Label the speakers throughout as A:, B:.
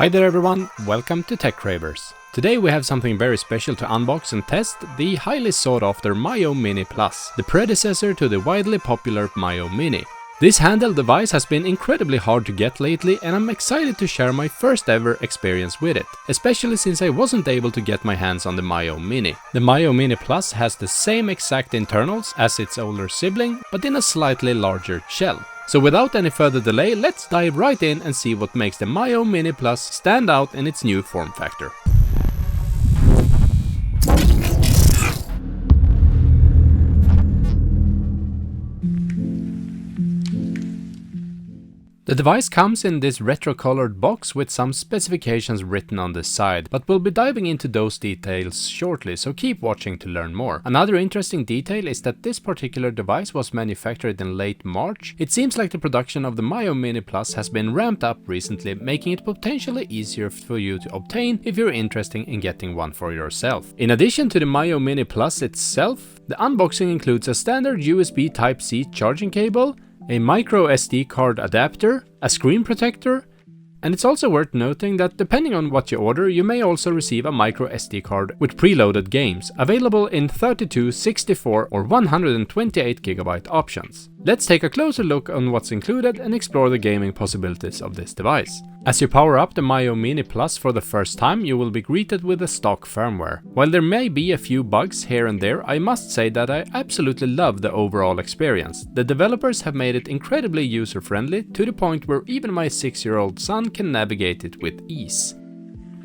A: Hi there everyone, welcome to Tech Cravers. Today we have something very special to unbox and test, the highly sought after Miyoo Mini Plus, the predecessor to the widely popular Miyoo Mini. This handheld device has been incredibly hard to get lately and I'm excited to share my first ever experience with it, especially since I wasn't able to get my hands on the Miyoo Mini. The Miyoo Mini Plus has the same exact internals as its older sibling, but in a slightly larger shell. So without any further delay, let's dive right in and see what makes the Miyoo Mini Plus stand out in its new form factor. The device comes in this retro-colored box with some specifications written on the side, but we'll be diving into those details shortly, so keep watching to learn more. Another interesting detail is that this particular device was manufactured in late March. It seems like the production of the Miyoo Mini Plus has been ramped up recently, making it potentially easier for you to obtain if you're interested in getting one for yourself. In addition to the Miyoo Mini Plus itself, the unboxing includes a standard USB Type-C charging cable, a micro SD card adapter, a screen protector, and it's also worth noting that depending on what you order, you may also receive a micro SD card with preloaded games, available in 32, 64 or 128GB options. Let's take a closer look on what's included and explore the gaming possibilities of this device. As you power up the Miyoo Mini Plus for the first time, you will be greeted with the stock firmware. While there may be a few bugs here and there, I must say that I absolutely love the overall experience. The developers have made it incredibly user-friendly, to the point where even my 6-year-old son can navigate it with ease.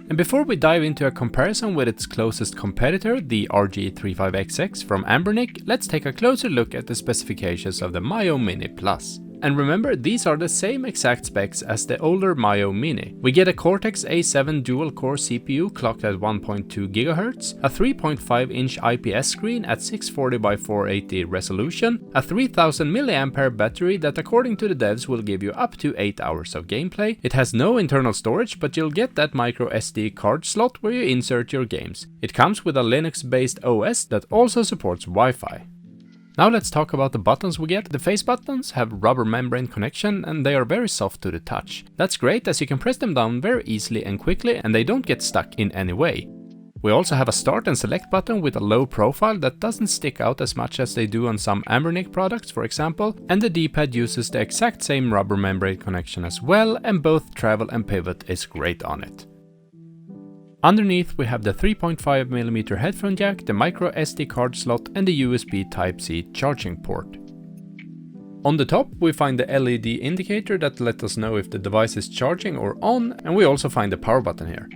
A: And before we dive into a comparison with its closest competitor, the RG35XX from Anbernic, let's take a closer look at the specifications of the Miyoo Mini Plus. And remember, these are the same exact specs as the older Miyoo Mini. We get a Cortex-A7 dual-core CPU clocked at 1.2 GHz, a 3.5-inch IPS screen at 640x480 resolution, a 3000 mAh battery that according to the devs will give you up to 8 hours of gameplay. It has no internal storage, but you'll get that micro SD card slot where you insert your games. It comes with a Linux-based OS that also supports Wi-Fi. Now let's talk about the buttons we get. The face buttons have rubber membrane connection and they are very soft to the touch. That's great as you can press them down very easily and quickly and they don't get stuck in any way. We also have a start and select button with a low profile that doesn't stick out as much as they do on some Anbernic products, for example, and the D-pad uses the exact same rubber membrane connection as well, and both travel and pivot is great on it. Underneath we have the 3.5mm headphone jack, the micro SD card slot and the USB Type-C charging port. On the top we find the LED indicator that lets us know if the device is charging or on, and we also find the power button here.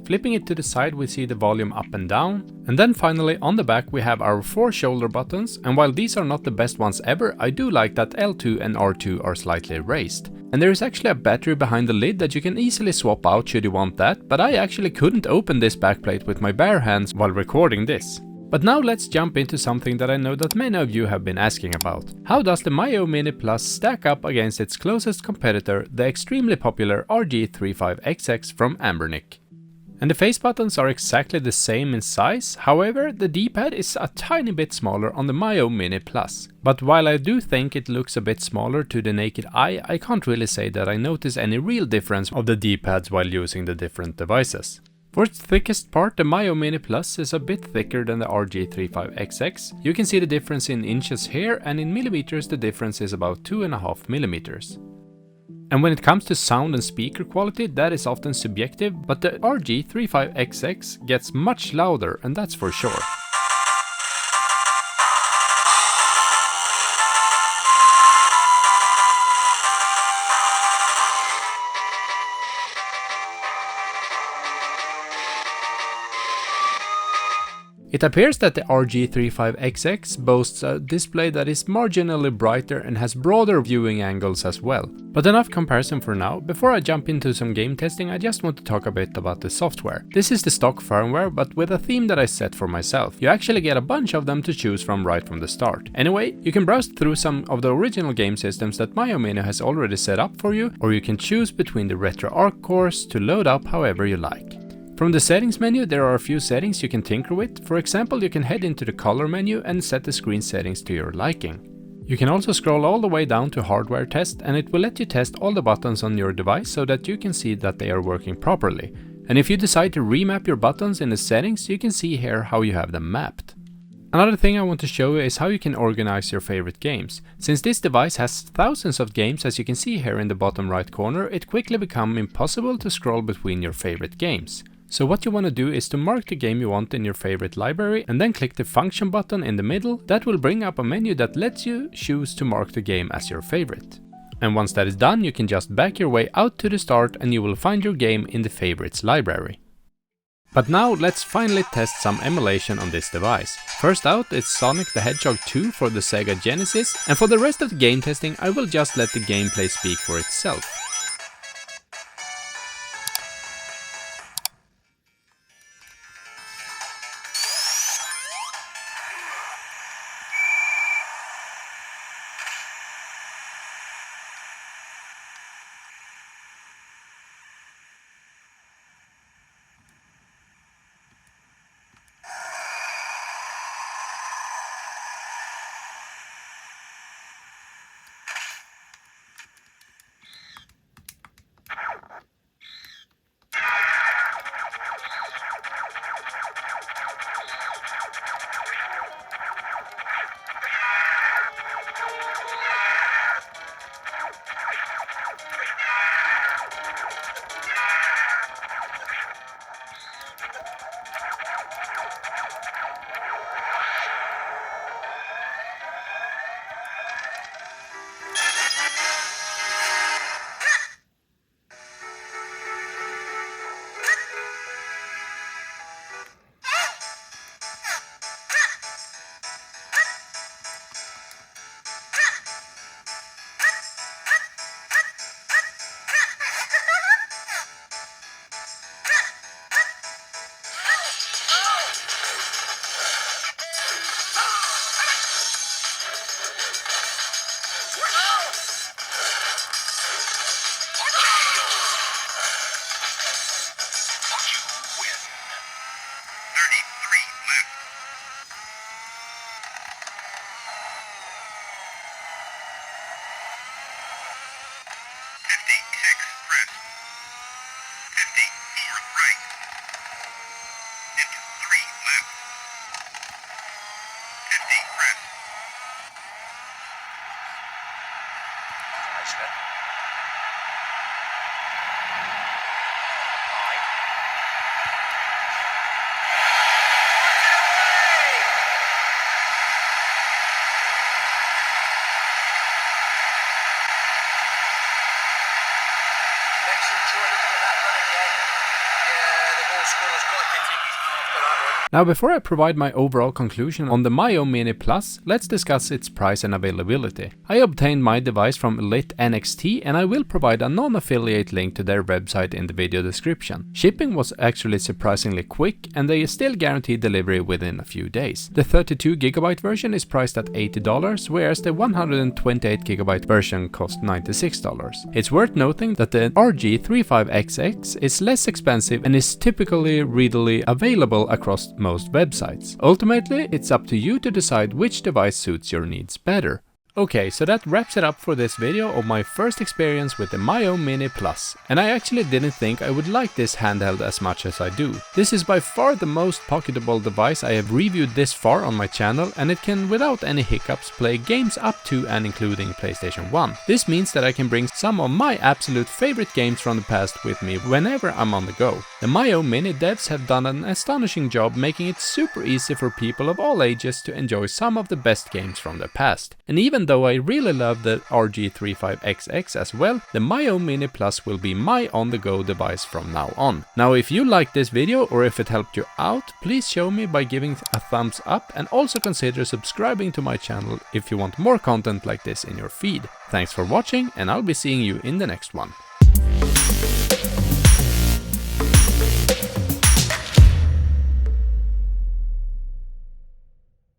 A: Flipping it to the side we see the volume up and down, and then finally on the back we have our 4 shoulder buttons, and while these are not the best ones ever, I do like that L2 and R2 are slightly raised. And there is actually a battery behind the lid that you can easily swap out should you want that, but I actually couldn't open this backplate with my bare hands while recording this. But now let's jump into something that I know that many of you have been asking about. How does the Miyoo Mini Plus stack up against its closest competitor, the extremely popular RG35XX from Anbernic? And the face buttons are exactly the same in size, however the D-pad is a tiny bit smaller on the Miyoo Mini Plus. But while I do think it looks a bit smaller to the naked eye, I can't really say that I notice any real difference of the D-pads while using the different devices. For its thickest part, the Miyoo Mini Plus is a bit thicker than the RG35XX. You can see the difference in inches here, and in millimeters the difference is about 2.5 millimeters. And when it comes to sound and speaker quality, that is often subjective, but the RG35XX gets much louder, and that's for sure. It appears that the RG35XX boasts a display that is marginally brighter and has broader viewing angles as well. But enough comparison for now. Before I jump into some game testing, I just want to talk a bit about the software. This is the stock firmware, but with a theme that I set for myself. You actually get a bunch of them to choose from right from the start. Anyway, you can browse through some of the original game systems that Miyoo Mini has already set up for you, or you can choose between the RetroArch cores to load up however you like. From the settings menu, there are a few settings you can tinker with. For example, you can head into the color menu and set the screen settings to your liking. You can also scroll all the way down to hardware test, and it will let you test all the buttons on your device so that you can see that they are working properly. And if you decide to remap your buttons in the settings, you can see here how you have them mapped. Another thing I want to show you is how you can organize your favorite games. Since this device has thousands of games, as you can see here in the bottom right corner, it quickly becomes impossible to scroll between your favorite games. So what you want to do is to mark the game you want in your favorite library and then click the function button in the middle. That will bring up a menu that lets you choose to mark the game as your favorite. And once that is done, you can just back your way out to the start and you will find your game in the favorites library. But now let's finally test some emulation on this device. First out is Sonic the Hedgehog 2 for the Sega Genesis, and for the rest of the game testing I will just let the gameplay speak for itself. Now before I provide my overall conclusion on the Miyoo Mini Plus, let's discuss its price and availability. I obtained my device from LITNXT and I will provide a non-affiliate link to their website in the video description. Shipping was actually surprisingly quick and they still guarantee delivery within a few days. The 32GB version is priced at $80, whereas the 128GB version cost $96. It's worth noting that the RG35XX is less expensive and is typically readily available across most websites. Ultimately, it's up to you to decide which device suits your needs better. Okay, so that wraps it up for this video of my first experience with the Miyoo Mini Plus, and I actually didn't think I would like this handheld as much as I do. This is by far the most pocketable device I have reviewed this far on my channel, and it can without any hiccups play games up to and including PlayStation 1. This means that I can bring some of my absolute favorite games from the past with me whenever I'm on the go. The Miyoo Mini devs have done an astonishing job making it super easy for people of all ages to enjoy some of the best games from the past. And even though I really love the RG35XX as well, the Miyoo Mini Plus will be my on-the-go device from now on. Now if you liked this video or if it helped you out, please show me by giving a thumbs up and also consider subscribing to my channel if you want more content like this in your feed. Thanks for watching and I'll be seeing you in the next one.